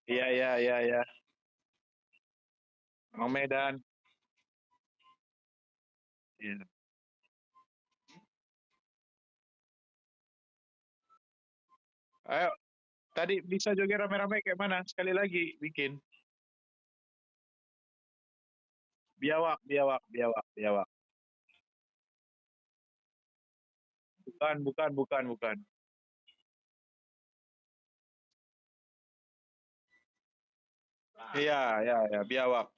Iya, iya, iya, iya. Orang Medan. Iya. Ayo, tadi bisa joget rame-rame kayak mana? Sekali lagi bikin. Biawak, biawak, biawak, biawak. Bukan, bukan, bukan, bukan. Iya, iya, iya, biawak.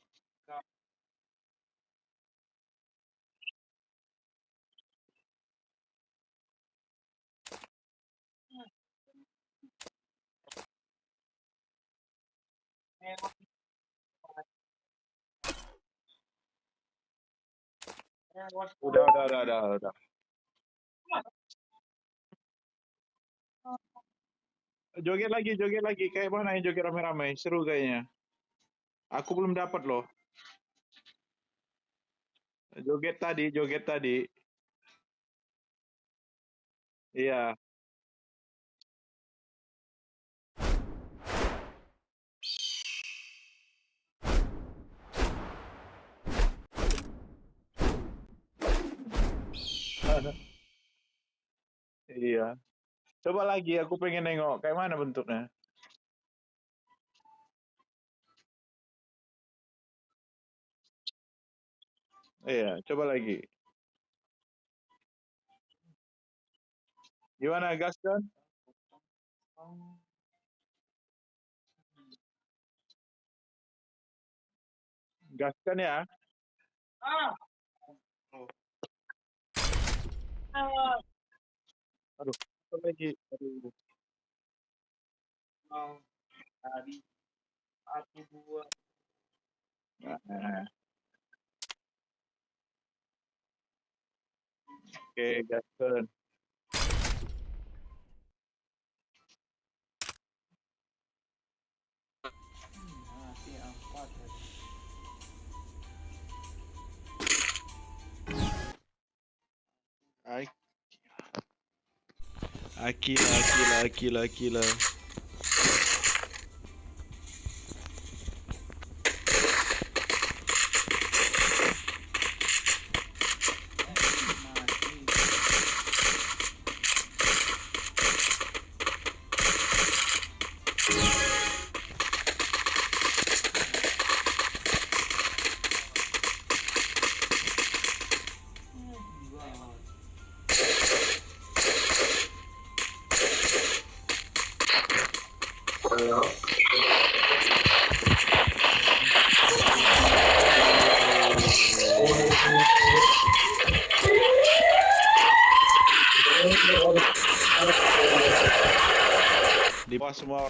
Udah. Joget lagi. Kayak mana yang joget rame-rame? Seru kayaknya. Aku belum dapat loh. Joget tadi. Iya. Iya. Coba lagi, aku pengen nengok. Kayak mana bentuknya? Iya, coba lagi. Gimana, gas kan? Gas kan ya? Aduh, coba lagi. Aduh. Nah, oke, gas kan. Akila. Di bawah semua.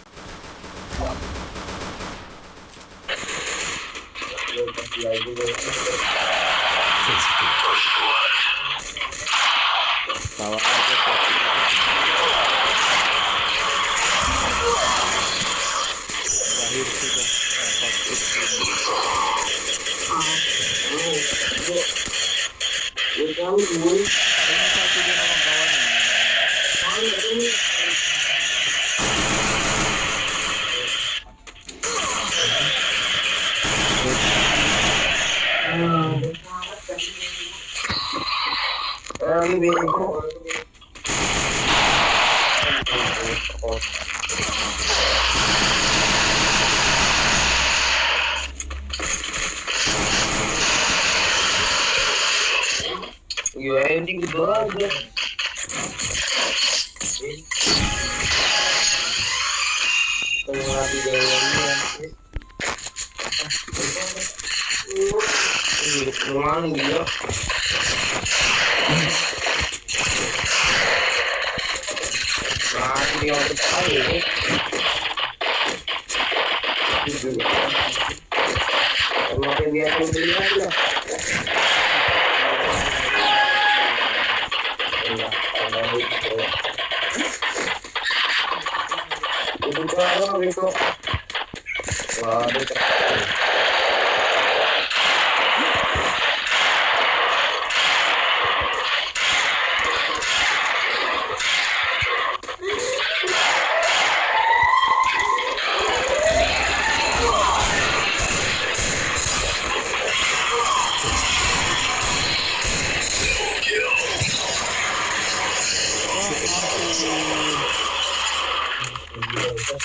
Tawa aja berakhir sudah. Dapat itu. Ini satu dia nolong kawannya. Iya, ini gitu aja. Pengen gayanya. Hidup kemana gitu? Mati dia untuk kali. Makin biasa beli aja. Itu cara itu. Waduh. Sudah.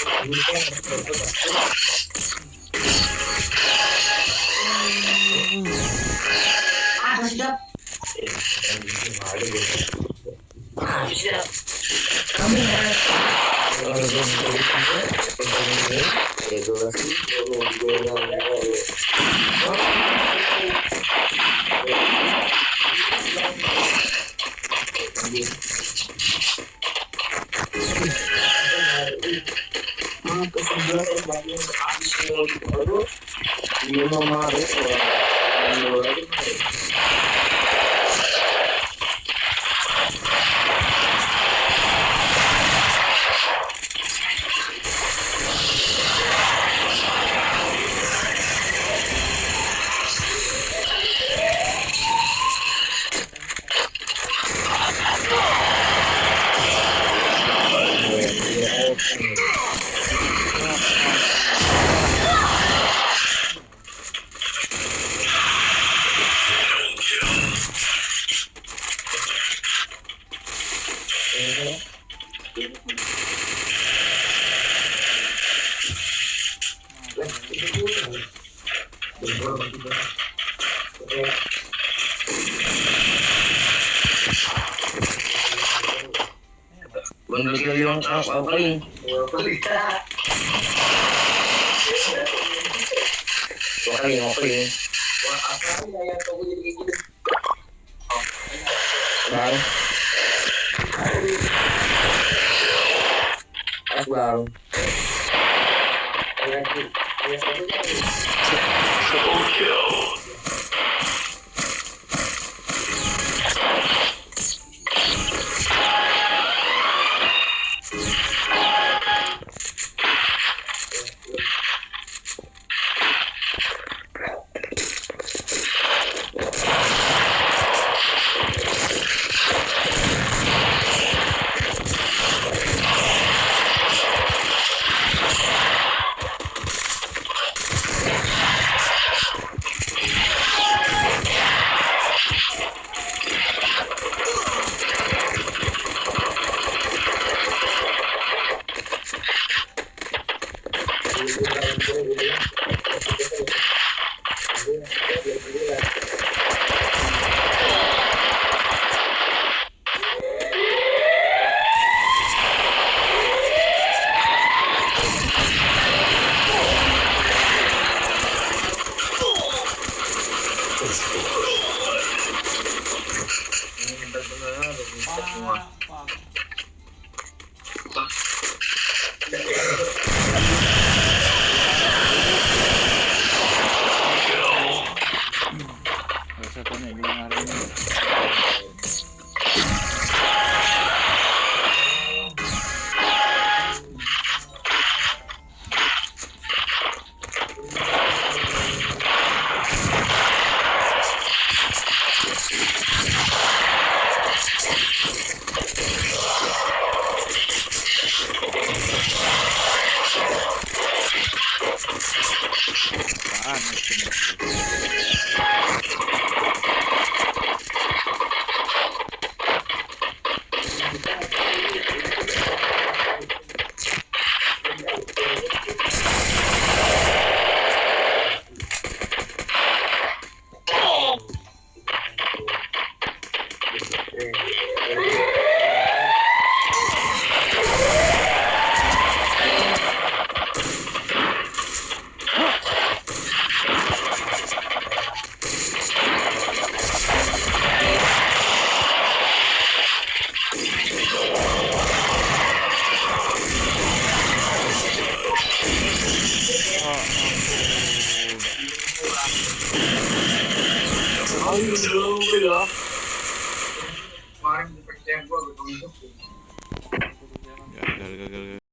Sudah. Kami Bocil yang paling paling bang bang Gagal.